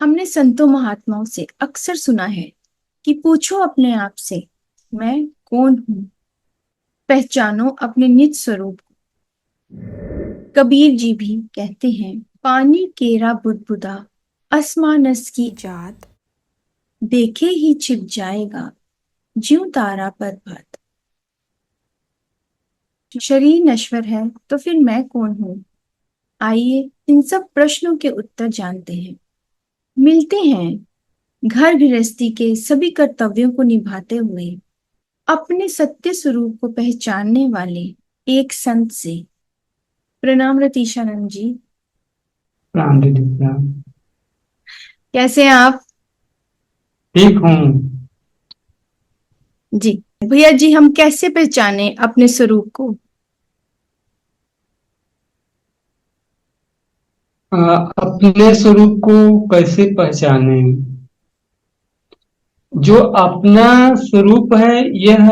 हमने संतों महात्माओं से अक्सर सुना है कि पूछो अपने आप से, मैं कौन हूँ। पहचानो अपने निज स्वरूप को। कबीर जी भी कहते हैं, पानी केरा बुदबुदा असमानस की जात, देखे ही छिप जाएगा ज्यों तारा पर भात। शरीर नश्वर है तो फिर मैं कौन हूँ। आइए इन सब प्रश्नों के उत्तर जानते हैं। मिलते हैं घर गृहस्थी के सभी कर्तव्यों को निभाते हुए अपने सत्य स्वरूप को पहचानने वाले एक संत से। प्रणाम रतीशानंद जी। राम दीदी राम। कैसे हैं आप? ठीक हूँ। जी भैया जी, हम कैसे पहचाने अपने स्वरूप को? अपने स्वरूप को कैसे पहचाने। जो अपना स्वरूप है यह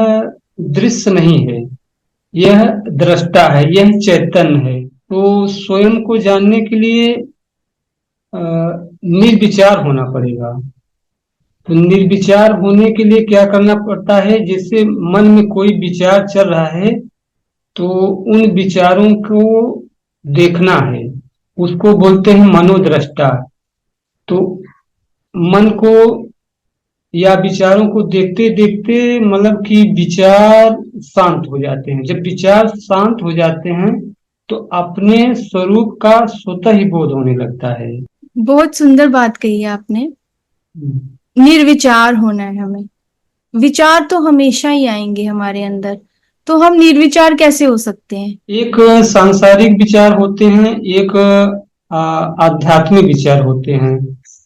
दृश्य नहीं है, यह दृष्टा है, यह चैतन्य है। तो स्वयं को जानने के लिए अ, निर्विचार होना पड़ेगा। तो निर्विचार होने के लिए क्या करना पड़ता है, जैसे मन में कोई विचार चल रहा है तो उन विचारों को देखना है, उसको बोलते हैं मनोदृष्टा। तो मन को या विचारों को देखते देखते मतलब कि विचार शांत हो जाते हैं। जब विचार शांत हो जाते हैं तो अपने स्वरूप का स्वतः ही बोध होने लगता है। बहुत सुंदर बात कही है आपने। निर्विचार होना है हमें। विचार तो हमेशा ही आएंगे हमारे अंदर, तो हम निर्विचार कैसे हो सकते हैं? एक सांसारिक विचार होते हैं, एक आध्यात्मिक विचार होते हैं।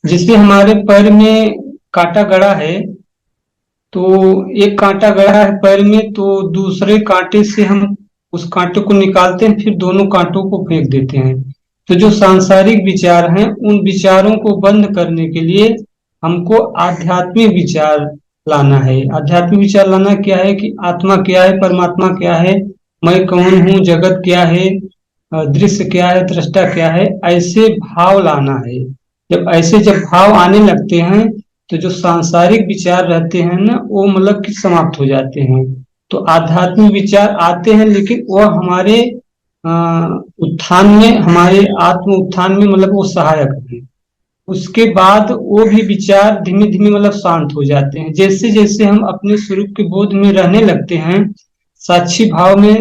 जिससे हमारे पैर में कांटा गड़ा है, तो एक कांटा गड़ा है पैर में, तो दूसरे कांटे से हम उस कांटे को निकालते हैं, फिर दोनों कांटों को फेंक देते हैं। तो जो सांसारिक विचार हैं उन विचारों को बंद करने के लिए हमको आध्यात्मिक विचार लाना है। आध्यात्मिक विचार लाना क्या है कि आत्मा क्या है, परमात्मा क्या है, मैं कौन हूँ, जगत क्या है, दृश्य क्या है, दृष्टा क्या है, ऐसे भाव लाना है। जब भाव आने लगते हैं तो जो सांसारिक विचार रहते हैं ना वो मतलब कि समाप्त हो जाते हैं। तो आध्यात्मिक विचार आते हैं लेकिन वह हमारे अ, उत्थान में, हमारे आत्म उत्थान में मतलब वो सहायक है। उसके बाद वो भी विचार धीमे धीमे मतलब शांत हो जाते हैं। जैसे जैसे हम अपने स्वरूप के बोध में रहने लगते हैं, साक्षी भाव में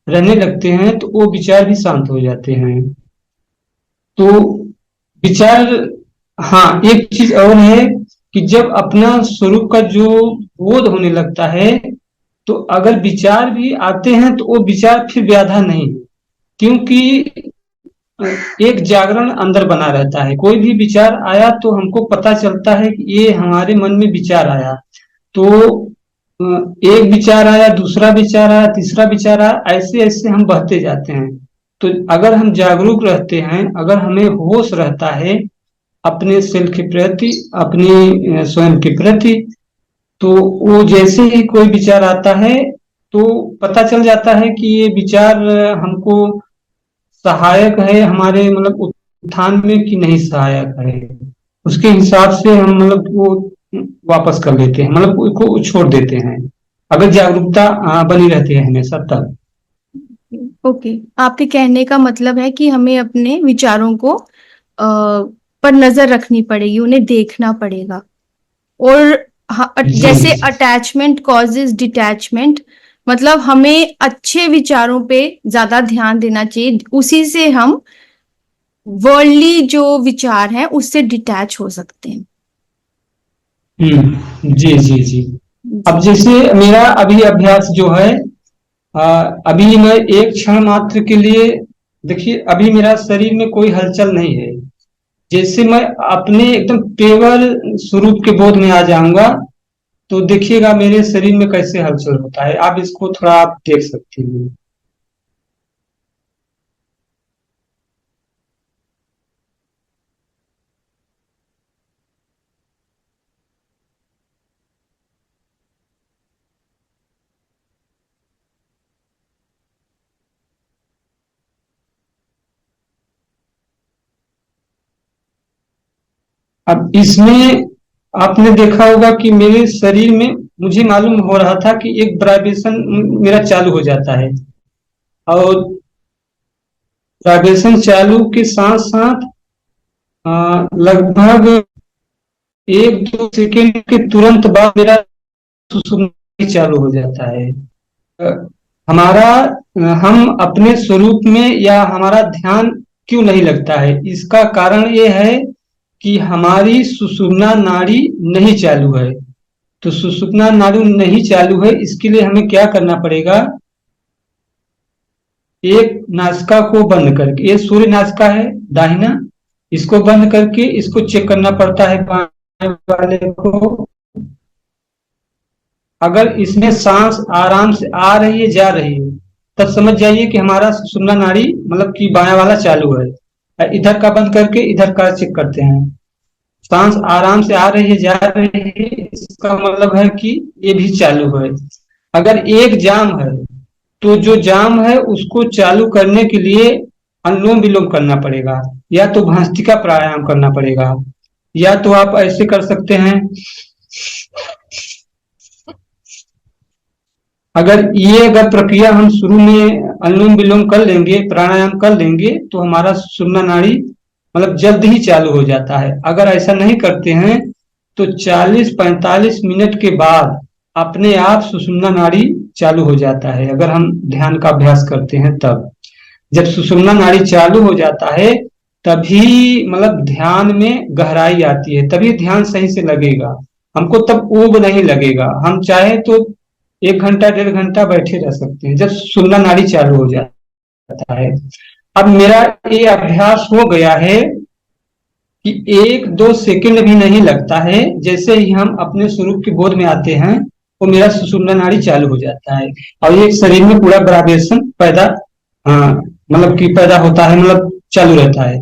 रहने लगते हैं, तो वो विचार भी शांत हो जाते हैं। तो विचार, हाँ एक चीज और है कि जब अपना स्वरूप का जो बोध होने लगता है तो अगर विचार भी आते हैं तो वो विचार फिर व्याधा नहीं है। क्योंकि एक जागरण अंदर बना रहता है। कोई भी विचार आया तो हमको पता चलता है कि ये हमारे मन में विचार आया। तो अ, एक विचार आया, दूसरा विचार आया, तीसरा विचार आया, ऐसे ऐसे हम बहते जाते हैं। तो अगर हम जागरूक रहते हैं, अगर हमें होश रहता है अपने सेल्फ के प्रति, अपने स्वयं के प्रति, तो वो जैसे ही कोई विचार आता है तो पता चल जाता है कि ये विचार हमको सहायक है हमारे मतलब उत्थान में कि नहीं सहायक है। उसके हिसाब से हम मतलब वो वापस कर लेते हैं, मतलब उसको छोड़ देते हैं। अगर जागरूकता बनी रहती है हमेशा तब। ओके, आपके कहने का मतलब है कि हमें अपने विचारों को पर नजर रखनी पड़ेगी, उन्हें देखना पड़ेगा। और जी जैसे जी। अटैचमेंट कॉजेज डिटैचमेंट, मतलब हमें अच्छे विचारों पे ज्यादा ध्यान देना चाहिए, उसी से हम वर्ल्डली जो विचार है उससे डिटैच हो सकते हैं। जी जी जी। अब जी। जैसे मेरा अभी अभ्यास जो है, अभी मैं एक क्षण मात्र के लिए, देखिए अभी मेरा शरीर में कोई हलचल नहीं है। जैसे मैं अपने एकदम केवल स्वरूप के बोध में आ जाऊंगा तो देखिएगा मेरे शरीर में कैसे हलचल होता है। आप इसको थोड़ा आप देख सकती हैं। अब इसमें आपने देखा होगा कि मेरे शरीर में मुझे मालूम हो रहा था कि एक वाइब्रेशन मेरा चालू हो जाता है, और वाइब्रेशन चालू के साथ साथ लगभग 1-2 सेकेंड के तुरंत बाद मेरा सुसुमना चालू हो जाता है। अ, हमारा हम अपने स्वरूप में या हमारा ध्यान क्यों नहीं लगता है, इसका कारण ये है कि हमारी सुषुम्ना नाड़ी नहीं चालू है। तो सुषुम्ना नाड़ी नहीं चालू है, इसके लिए हमें क्या करना पड़ेगा? एक नासिका को बंद करके, ये सूर्य नासिका है दाहिना, इसको बंद करके इसको चेक करना पड़ता है बाएं वाले को। अगर इसमें सांस आराम से आ रही है जा रही है, तब समझ जाइए कि हमारा सुषुम्ना नाड़ी मतलब कि बायां वाला चालू है। इधर का बंद करके इधर का चेक करते हैं, सांस आराम से आ रही है जा रही है, इसका मतलब है कि ये भी चालू है। अगर एक जाम है तो जो जाम है उसको चालू करने के लिए अनुलोम विलोम करना पड़ेगा, या तो भस्त्रिका प्राणायाम करना पड़ेगा, या तो आप ऐसे कर सकते हैं। अगर प्रक्रिया हम शुरू में अनुलोम विलोम कर लेंगे, प्राणायाम कर लेंगे, तो हमारा सुषुम्ना नाड़ी मतलब जल्द ही चालू हो जाता है। अगर ऐसा नहीं करते हैं तो 40-45 मिनट के बाद अपने आप सुषुम्ना नाड़ी चालू हो जाता है, अगर हम ध्यान का अभ्यास करते हैं तब। जब सुषुम्ना नाड़ी चालू हो जाता है तभी मतलब ध्यान में गहराई आती है, तभी ध्यान सही से लगेगा हमको, तब ऊब नहीं लगेगा। हम चाहे तो 1 घंटा 1.5 घंटा बैठे रह सकते हैं जब सुषुम्ना नाड़ी चालू हो जाता है। अब मेरा ये अभ्यास हो गया है कि 1-2 सेकंड भी नहीं लगता है, जैसे ही हम अपने स्वरूप की बोध में आते हैं वो मेरा सुषुम्ना नाड़ी चालू हो जाता है, और ये शरीर में पूरा वाइब्रेशन पैदा मतलब कि पैदा होता है, मतलब चालू रहता है।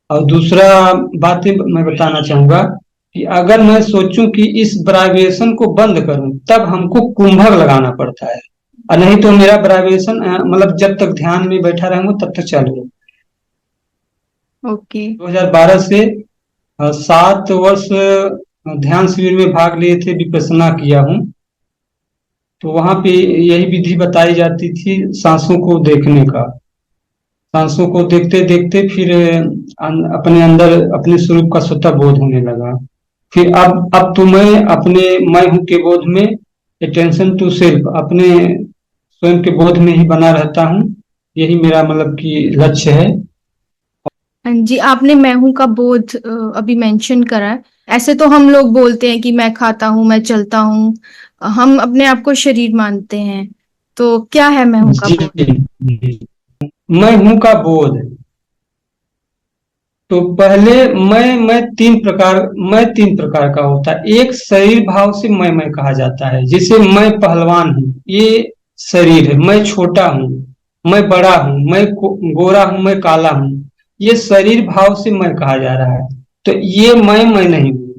और दूसरा बात मैं बताना चाहूंगा कि अगर मैं सोचूं कि इस वाइब्रेशन को बंद करूं, तब हमको कुंभक लगाना पड़ता है, और नहीं तो मेरा वाइब्रेशन मतलब जब तक ध्यान में बैठा रहूंगा तब तक चालू है। ओके। 2012 से 7 वर्ष ध्यान शिविर में भाग लिए थे, विपश्यना किया हूँ। तो वहां पे यही विधि बताई जाती थी सांसों को देखने का। सांसों को देखते देखते फिर अपने अंदर अपने स्वरूप का स्वतः बोध होने लगा। फिर अब तो मैं अपने मैं हूँ के बोध में, अटेंशन टू सेल्फ, अपने स्वयं के बोध में ही बना रहता हूँ। यही मेरा मतलब कि लक्ष्य है। हाँ जी, आपने मैं हूं का बोध अभी मेंशन करा है। ऐसे तो हम लोग बोलते हैं कि मैं खाता हूँ, मैं चलता हूँ, हम अपने आप को शरीर मानते हैं। तो क्या है मैं हूं का जी, बोध? मैं हूँ का बोध। तो पहले मैं तीन प्रकार का होता है। एक शरीर भाव से मैं कहा जाता है, जैसे मैं पहलवान हूँ, ये शरीर है। मैं छोटा हूँ, मैं बड़ा हूँ, मैं गोरा हूँ, मैं काला हूँ, ये शरीर भाव से मैं कहा जा रहा है। तो ये मैं नहीं हूँ।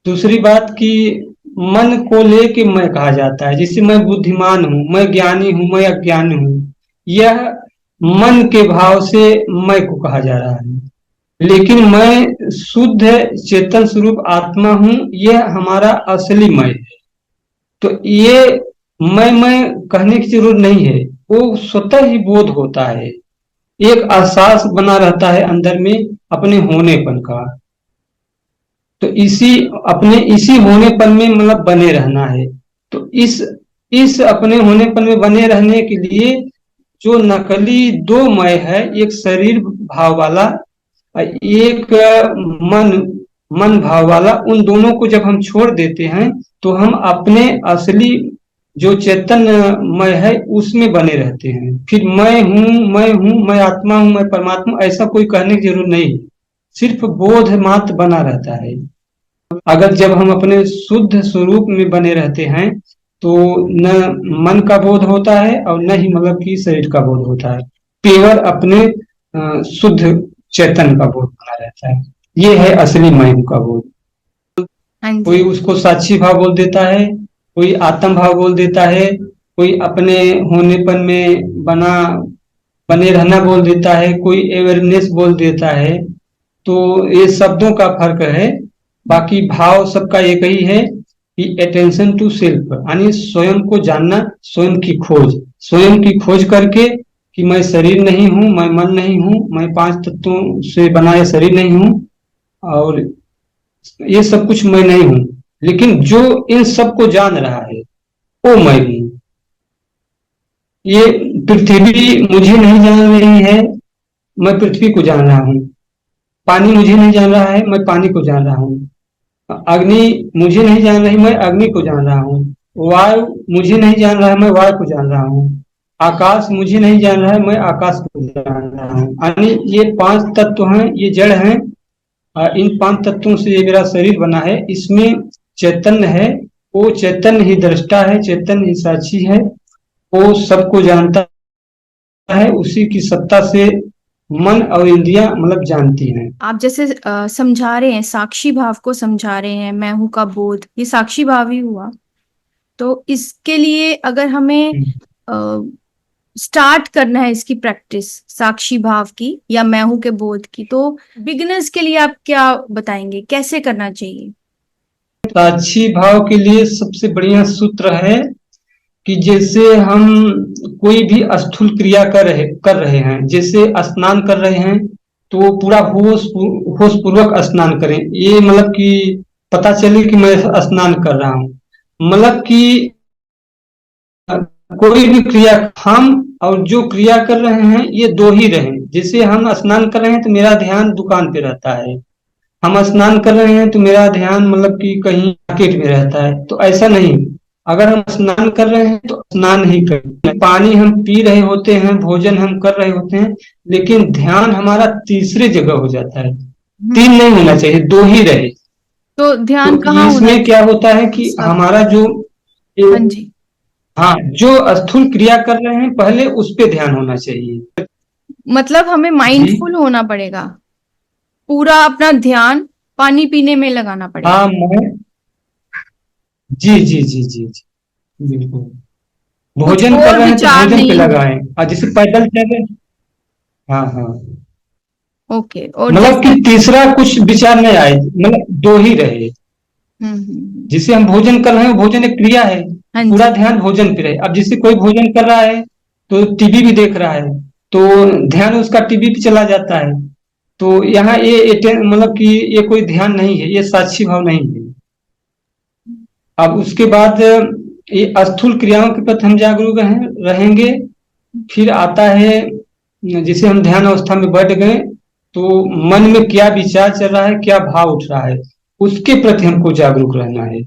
दूसरी बात कि मन को लेके मैं कहा जाता है, जैसे मैं बुद्धिमान हूँ, मैं ज्ञानी हूँ, मैं अज्ञानी हूँ, यह मन के भाव से मैं को कहा जा रहा है। लेकिन मैं शुद्ध चेतन स्वरूप आत्मा हूं, यह हमारा असली मैं है। तो ये मैं कहने की जरूरत नहीं है, वो स्वतः ही बोध होता है। एक एहसास बना रहता है अंदर में अपने होनेपन का। तो इसी होनेपन में मतलब बने रहना है। तो इस अपने होनेपन में बने रहने के लिए जो नकली दो मैं है, एक शरीर भाव वाला, एक मन मन भाव वाला, उन दोनों को जब हम छोड़ देते हैं तो हम अपने असली जो चेतन मय है उसमें बने रहते हैं। फिर मैं आत्मा हूँ, मैं परमात्मा, ऐसा कोई कहने की जरूरत नहीं। सिर्फ बोध मात्र बना रहता है। अगर जब हम अपने शुद्ध स्वरूप में बने रहते हैं तो न मन का बोध होता है और न ही मतलब कि शरीर का बोध होता है। केवल अपने शुद्ध चेतन का बोध बना रहता है। ये है असली मैं हूं का बोध। हाँ कोई जी। उसको साक्षी भाव बोल देता है, कोई आत्म भाव बोल देता है, कोई अपने होनेपन में बने रहना बोल देता है, कोई अवेयरनेस बोल देता है। तो ये शब्दों का फर्क है। बाकी भाव सबका एक ही है कि अटेंशन टू सेल्फ, यानी स्वयं को जानना, स्वयं की खोज करके कि मैं शरीर नहीं हूँ, मैं मन नहीं हूँ, मैं पांच तत्वों से बना ये शरीर नहीं हूँ, और ये सब कुछ मैं नहीं हूँ। लेकिन जो इन सब को जान रहा है वो मैं हूँ। ये पृथ्वी मुझे नहीं जान रही है, मैं पृथ्वी को जान रहा हूँ। पानी मुझे नहीं जान रहा है, मैं पानी को जान रहा हूँ। अग्नि मुझे नहीं जान रही, मैं अग्नि को जान रहा हूँ। वायु मुझे नहीं जान रहा है, मैं वायु को जान रहा हूँ। आकाश मुझे नहीं जान रहा है, मैं आकाश को जान रहा हूँ। यानी ये पांच तत्व हैं, ये जड़ हैं। इन पांच तत्वों से ये मेरा शरीर बना है। इसमें चैतन्य है, वो चैतन्य ही दृष्टा है, चैतन्य ही साक्षी है। वो सबको जानता है, उसी की सत्ता से मन और इंद्रियां मतलब जानती हैं। आप जैसे समझा रहे हैं, साक्षी भाव को समझा रहे हैं, मैं हूं का बोध, ये साक्षी भाव ही हुआ। तो इसके लिए अगर हमें स्टार्ट करना है इसकी प्रैक्टिस, साक्षी भाव की या मैं हूं के बोध की, तो बिगिनर्स के लिए आप क्या बताएंगे, कैसे करना चाहिए? साक्षी भाव के लिए सबसे बढ़िया सूत्र है कि जैसे हम कोई भी स्थूल क्रिया कर रहे हैं, जैसे स्नान कर रहे हैं, तो पूरा होश पूर्वक स्नान करें। ये मतलब कि पता चले कि मैं स्नान कर रहा हूँ, मतलब कि कोई भी क्रिया, हम और जो क्रिया कर रहे हैं ये दो ही रहें। जैसे हम स्नान कर रहे हैं तो मेरा ध्यान दुकान पे रहता है, हम स्नान कर रहे हैं तो मेरा ध्यान मतलब कि कहीं मार्केट में रहता है। तो ऐसा नहीं, अगर हम स्नान कर रहे हैं तो स्नान ही करें। पानी हम पी रहे होते हैं, भोजन हम कर रहे होते हैं, लेकिन ध्यान हमारा तीसरे जगह हो जाता है। तीन नहीं होना चाहिए, दो ही रहे। तो ध्यान तो कहाँ होना इसमें क्या होता है कि चाहिए? हमारा जो, हाँ जी। हाँ, जो स्थूल क्रिया कर रहे हैं पहले उस पे ध्यान होना चाहिए। मतलब हमें जी माइंडफुल होना पड़ेगा, पूरा अपना ध्यान पानी पीने में लगाना पड़ेगा। हाँ, मैं, जी जी जी जी जी, बिल्कुल। कुछ भोजन कर और रहे हैं तो विचार भोजन पे नहीं होना। लगाएं, और जैसे पैदल चल रहे, हाँ हाँ, ओके, और मतलब कि जैसे तीसरा कुछ विचार नहीं आए, मतलब दो ही रहे। जिसे हम भोजन कर रहे हैं, भोजन एक क्रिया है, हाँ पूरा जी। ध्यान भोजन पे रहे। अब जिसे कोई भोजन कर रहा है तो टीवी भी देख रहा है, तो ध्यान उसका टीवी पे चला जाता है। तो यहाँ मतलब कि ये कोई ध्यान नहीं है, ये साक्षी भाव नहीं है। अब उसके बाद ये स्थूल क्रियाओं के प्रति हम जागरूक रहेंगे। फिर आता है, जिसे हम ध्यान अवस्था में बैठ गए, तो मन में क्या विचार चल रहा है, क्या भाव उठ रहा है, उसके प्रति हमको जागरूक रहना है।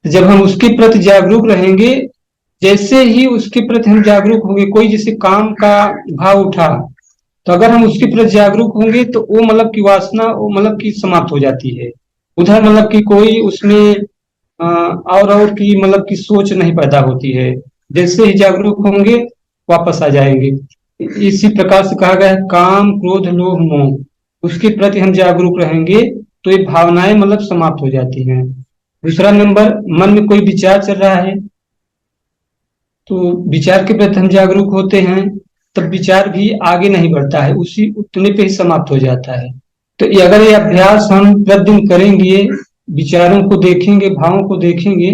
जब हम उसके प्रति जागरूक रहेंगे, जैसे ही उसके प्रति हम जागरूक होंगे, कोई जैसे काम का भाव उठा, तो अगर हम उसके प्रति जागरूक होंगे तो वो मतलब की वासना वो मतलब की समाप्त हो जाती है। उधर मतलब कि कोई उसमें और की मतलब की सोच नहीं पैदा होती है। जैसे ही जागरूक होंगे वापस आ जाएंगे। इसी प्रकार से कहा गया है, काम क्रोध लोभ मोह, उसके प्रति हम जागरूक रहेंगे तो ये भावनाएं मतलब समाप्त हो जाती हैं। दूसरा नंबर, मन में कोई विचार चल रहा है तो विचार के प्रति हम जागरूक होते हैं, तब विचार भी आगे नहीं बढ़ता है, उसी उतने पे ही समाप्त हो जाता है। तो ये अगर ये अभ्यास हम प्रतिदिन करेंगे, विचारों को देखेंगे, भावों को देखेंगे,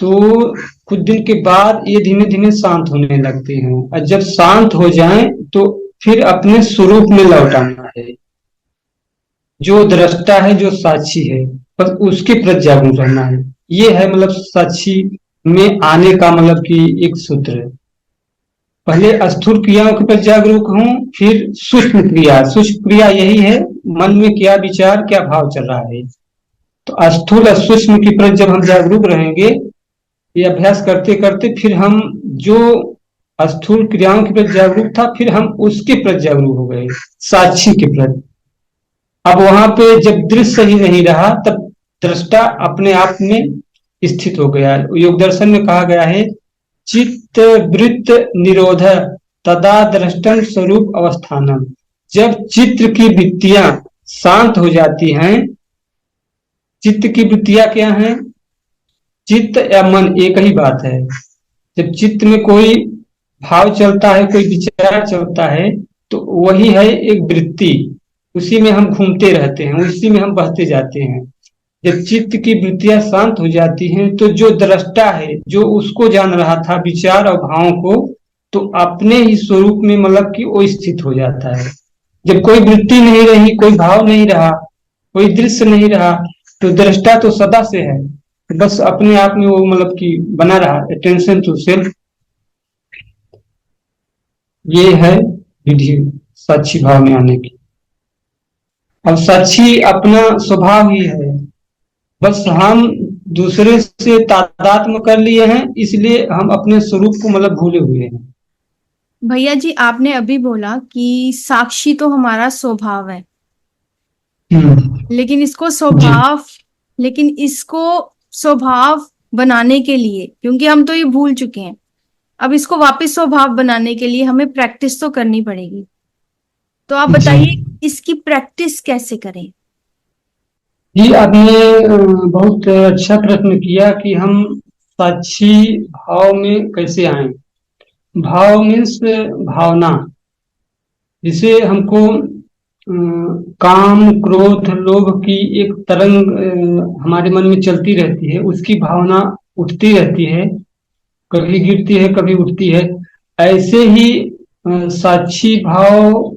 तो कुछ दिन के बाद ये धीमे धीमे शांत होने लगते हैं। और जब शांत हो जाएं तो फिर अपने स्वरूप में लौट आना है। जो दृष्टा है, जो साक्षी है, बस उसके प्रति जागरूक रहना है। ये है मतलब साक्षी में आने का मतलब कि एक सूत्र है। पहले स्थूल क्रियाओं के प्रति जागरूक हूं, फिर सूक्ष्म क्रिया यही है, मन में क्या विचार क्या भाव चल रहा है। तो स्थूल और सूक्ष्म की प्रति जब हम जागरूक रहेंगे, ये अभ्यास करते करते, फिर हम जो स्थूल क्रियाओं के प्रति जागरूक था, फिर हम उसके प्रति जागरूक हो गए, साक्षी के प्रति। अब वहां पे जब दृश्य ही नहीं रहा, तब दृष्टा अपने आप में स्थित हो गया। योग दर्शन में कहा गया है, चित्त वृत्त निरोध तदा दृष्टम स्वरूप अवस्थानम। जब चित्र की वृत्तियां शांत हो जाती हैं, चित्त की वृत्तियां क्या हैं? चित्त या मन एक ही बात है। जब चित्त में कोई भाव चलता है, कोई विचार चलता है, तो वही है एक वृत्ति। उसी में हम घूमते रहते हैं, उसी में हम बहते जाते हैं। जब चित्त की वृत्तियां शांत हो जाती हैं तो जो दृष्टा है, जो उसको जान रहा था विचार और भावों को, तो अपने ही स्वरूप में मतलब कि वो स्थित हो जाता है। जब कोई वृत्ति नहीं रही, कोई भाव नहीं रहा, कोई दृश्य नहीं रहा, तो दृष्टा तो सदा से है, बस अपने आप में वो मतलब कि बना रहा, अटेंशन टू सेल्फ। ये है विधि साक्षी भाव में आने की। अब साक्षी अपना स्वभाव ही है, बस हम दूसरे से तादात्म्य कर लिए हैं, इसलिए हम अपने स्वरूप को मतलब भूले हुए हैं। भैया जी, आपने अभी बोला कि साक्षी तो हमारा स्वभाव है, हम्म। लेकिन इसको जी स्वभाव लेकिन इसको स्वभाव बनाने के लिए, क्योंकि हम तो ये भूल चुके हैं, अब इसको वापस स्वभाव बनाने के लिए हमें प्रैक्टिस तो करनी पड़ेगी। तो आप जी बताइए, इसकी प्रैक्टिस कैसे करें? जी, आपने बहुत अच्छा प्रश्न किया कि हम साक्षी भाव में कैसे आए। भाव मीन्स भावना, जिसे हमको काम क्रोध लोभ की एक तरंग हमारे मन में चलती रहती है, उसकी भावना उठती रहती है, कभी गिरती है कभी उठती है। ऐसे ही साक्षी भाव,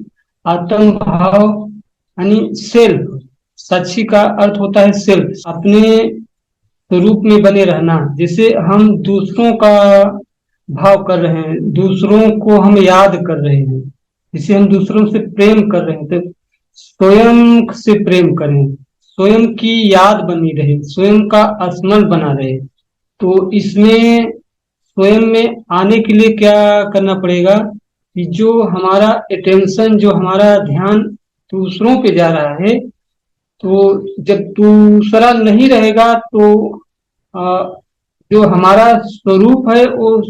आत्म भाव यानी सेल्फ। साक्षी का अर्थ होता है सेल्फ, अपने स्वरूप में बने रहना। जैसे हम दूसरों का भाव कर रहे हैं, दूसरों को हम याद कर रहे हैं, जैसे हम दूसरों से प्रेम कर रहे हैं, तो स्वयं से प्रेम करें, स्वयं की याद बनी रहे, स्वयं का स्मरण बना रहे। तो इसमें स्वयं में आने के लिए क्या करना पड़ेगा कि जो हमारा अटेंशन, जो हमारा ध्यान दूसरों पे जा रहा है, तो जब दूसरा नहीं रहेगा तो आ, जो हमारा स्वरूप है वो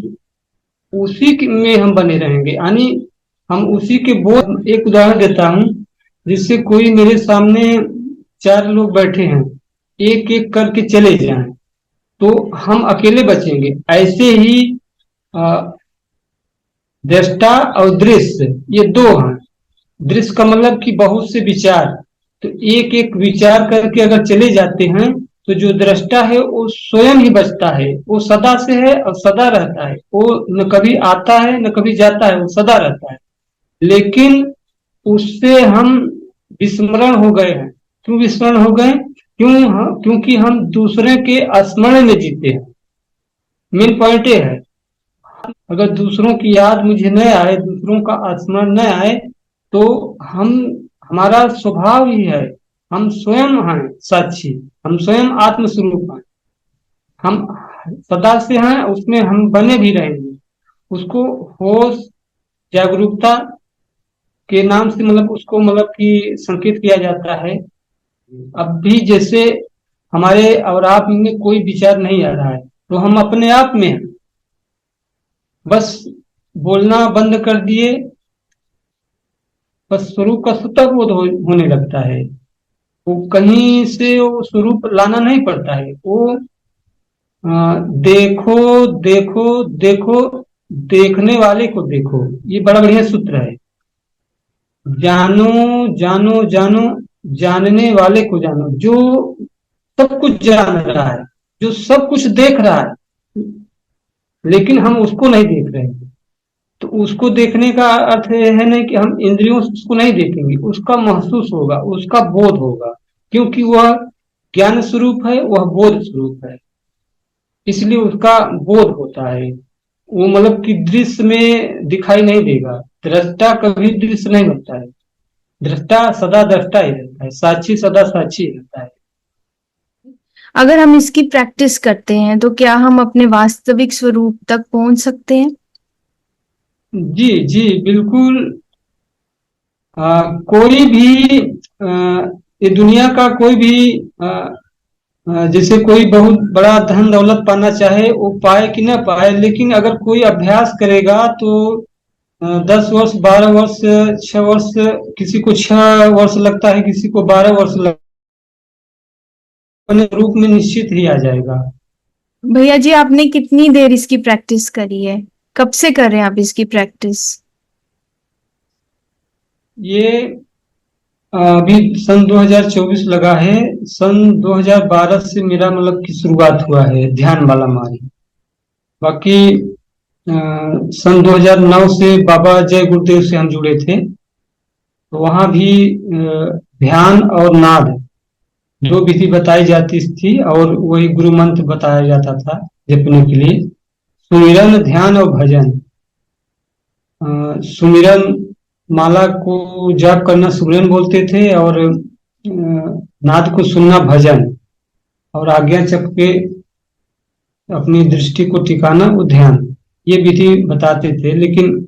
में हम बने रहेंगे, यानी हम उसी के बोध। एक उदाहरण देता हूँ, जिससे कोई मेरे सामने चार लोग बैठे हैं, एक एक करके चले जाएं तो हम अकेले बचेंगे। ऐसे ही अ, दृष्टा और दृश्य, ये दो हैं। दृश्य का मतलब कि बहुत से विचार, तो एक एक विचार करके अगर चले जाते हैं तो जो दृष्टा है वो स्वयं ही बचता है, वो सदा से है और सदा रहता है, वो न कभी आता है न कभी जाता है, वो सदा रहता है। लेकिन उससे हम विस्मरण हो गए हैं। क्यों विस्मरण हो गए? क्योंकि हम दूसरे के स्मरण में जीते हैं। मेन पॉइंट ये है, अगर दूसरों की याद मुझे न आए, दूसरों का स्मरण न आए, तो हम, हमारा स्वभाव ही है, हम स्वयं हैं साक्षी, हम स्वयं आत्म स्वरूप हैं, हम सदा से हैं, उसमें हम बने भी रहेंगे। उसको होश, जागरूकता के नाम से मतलब उसको मतलब कि संकेत किया जाता है। अब भी जैसे हमारे और आप में कोई विचार नहीं आ रहा है, तो हम अपने आप में हैं, बस बोलना बंद कर दिए, बस स्वरूप का स्वतः बोध होने लगता है। वो कहीं से वो स्वरूप लाना नहीं पड़ता है। वो देखो देखो देखो, देखने वाले को देखो, ये बड़ा बढ़िया सूत्र है। जानो जानो जानो, जानने वाले को जानो, जो सब कुछ जान रहा है, जो सब कुछ देख रहा है, लेकिन हम उसको नहीं देख रहे हैं। तो उसको देखने का अर्थ यह है नहीं कि हम इंद्रियों से उसको नहीं देखेंगे, उसका महसूस होगा, उसका बोध होगा, क्योंकि वह ज्ञान स्वरूप है, वह बोध स्वरूप है, इसलिए उसका बोध होता है। वो मतलब कि दृश्य में दिखाई नहीं देगा। दृष्टा कभी दृश्य नहीं होता है, दृष्टा सदा दृष्टा ही रहता है, साक्षी सदा साक्षी ही रहता है। अगर हम इसकी प्रैक्टिस करते हैं तो क्या हम अपने वास्तविक स्वरूप तक पहुंच सकते हैं? जी जी बिल्कुल। कोई भी ये दुनिया का कोई भी आ, जैसे कोई बहुत बड़ा धन दौलत पाना चाहे, वो पाए कि ना पाए, लेकिन अगर कोई अभ्यास करेगा तो 10 वर्ष, 12 वर्ष, 6 वर्ष, किसी को 6 वर्ष लगता है, किसी को 12 वर्ष लगता है, अपने रूप में निश्चित ही आ जाएगा। भैया जी, आपने कितनी देर इसकी प्रैक्टिस करी है? कब से कर रहे हैं आप इसकी प्रैक्टिस? ये अभी सन 2024 लगा है। सन 2012 से मेरा मतलब की शुरुआत हुआ है ध्यान वाला मार्ग। बाकी सन 2009 से बाबा जय गुरुदेव से हम जुड़े थे। तो वहाँ भी ध्यान और नाद दो विधि बताई जाती थी और वही गुरु मंत्र बताया जाता था जपने के लिए। सुमिरन, ध्यान और भजन। सुमिरन माला को जाप करना सुमिरन बोलते थे, और नाद को सुनना भजन, और आज्ञा चक्र पे अपनी दृष्टि को टिकाना वो ध्यान। ये विधि बताते थे। लेकिन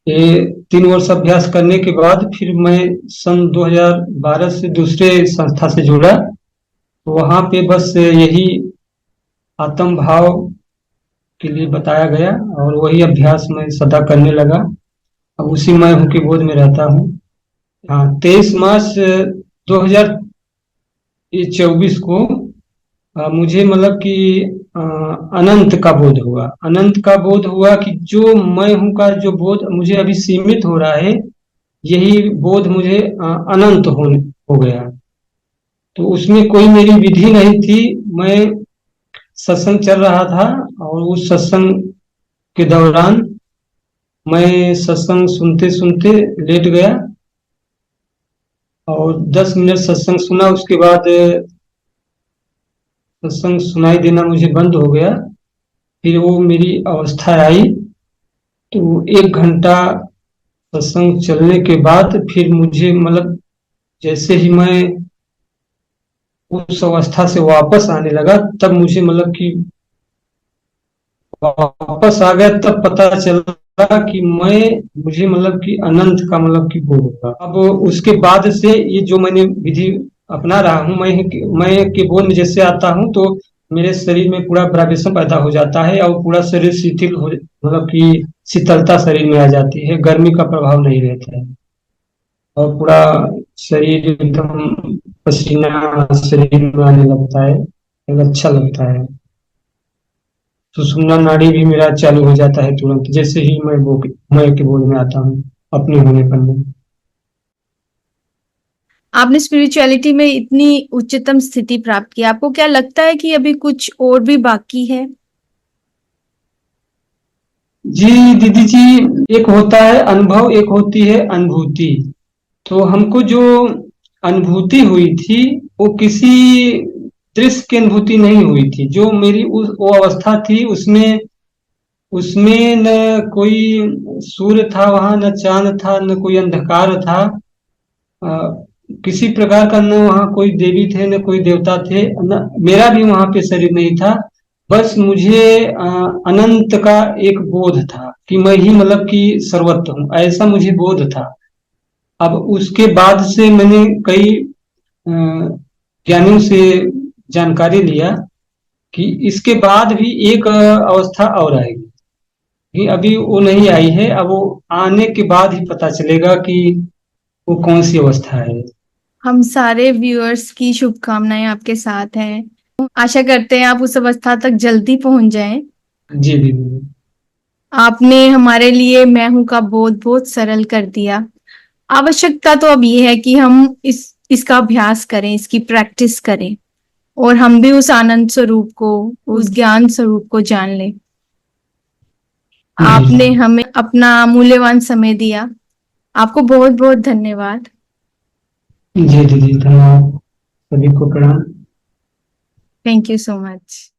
ये 3 वर्ष अभ्यास करने के बाद फिर मैं सन 2012 से दूसरे संस्था से जुड़ा। तो वहाँ पे बस यही आत्म भाव के लिए बताया गया और वही अभ्यास मैं सदा करने लगा। अब उसी मैं हूँ के बोध में रहता हूँ। हाँ, 23 मार्च 2024 को मुझे मतलब कि अ, अनंत का बोध हुआ। अनंत का बोध हुआ कि जो मैं हूँ का जो बोध मुझे अभी सीमित हो रहा है, यही बोध मुझे अनंत हो गया। तो उसमें कोई मेरी विधि नहीं थी। मैं सत्संग चल रहा था और उस सत्संग के दौरान मैं सत्संग सुनते सुनते लेट गया और 10 मिनट सत्संग सुना। उसके बाद सत्संग सुनाई देना मुझे बंद हो गया। फिर वो मेरी अवस्था आई। तो 1 घंटा सत्संग चलने के बाद फिर मुझे मतलब जैसे ही मैं उस अवस्था से वापस आने लगा, तब मुझे मतलब कि वापस आ गया। तब पता चला कि मुझे मतलब कि अनंत का मतलब कि बोध होगा। अब उसके बाद से ये जो मैंने विधि अपना रहा हूँ, मैं के बोध में जैसे आता हूँ तो मेरे शरीर में पूरा वाइब्रेशन पैदा हो जाता है और पूरा शरीर शिथिल हो मतलब कि शीतलता शरीर में आ जाती है, गर्मी का प्रभाव नहीं रहता है और पूरा शरीर एकदम पसीना शरीर में आने लगता है, एक अच्छा लगता है। सुषुम्ना नाड़ी भी मेरा चालू हो जाता है तुरंत जैसे ही मैं के बोध में आता हूँ अपने होने पर में। आपने स्पिरिचुअलिटी में इतनी उच्चतम स्थिति प्राप्त की, आपको क्या लगता है कि अभी कुछ और भी बाकी है? जी दीदी जी, एक होता है अनुभव, एक होती है अनुभूति। तो हमको जो अनुभूति हुई थी वो किसी दृश्य की अनुभूति नहीं हुई थी। जो मेरी वो अवस्था थी उसमें उसमें न कोई सूर्य था वहां, न चांद था, न कोई अंधकार था। अ, किसी प्रकार का न वहाँ कोई देवी थे न कोई देवता थे, न मेरा भी वहां पे शरीर नहीं था। बस मुझे अनंत का एक बोध था कि मैं ही मतलब कि सर्वत्र हूँ, ऐसा मुझे बोध था। अब उसके बाद से मैंने कई ज्ञानियों से जानकारी लिया कि इसके बाद भी एक अवस्था और आएगी, कि अभी वो नहीं आई है। अब वो आने के बाद ही पता चलेगा कि वो कौन सी अवस्था है। हम सारे व्यूअर्स की शुभकामनाएं आपके साथ हैं। आशा करते हैं आप उस अवस्था तक जल्दी पहुंच जाएं। जी दीदी। आपने हमारे लिए मैं हूं का बोध बहुत सरल कर दिया। आवश्यकता तो अब ये है कि हम इसका अभ्यास करें, इसकी प्रैक्टिस करें और हम भी उस आनंद स्वरूप को, उस ज्ञान स्वरूप को जान लें। आपने जी हमें अपना मूल्यवान समय दिया, आपको बहुत बहुत धन्यवाद। जी दीदी, धन्यवाद। सभी को प्रणाम। Thank you so much.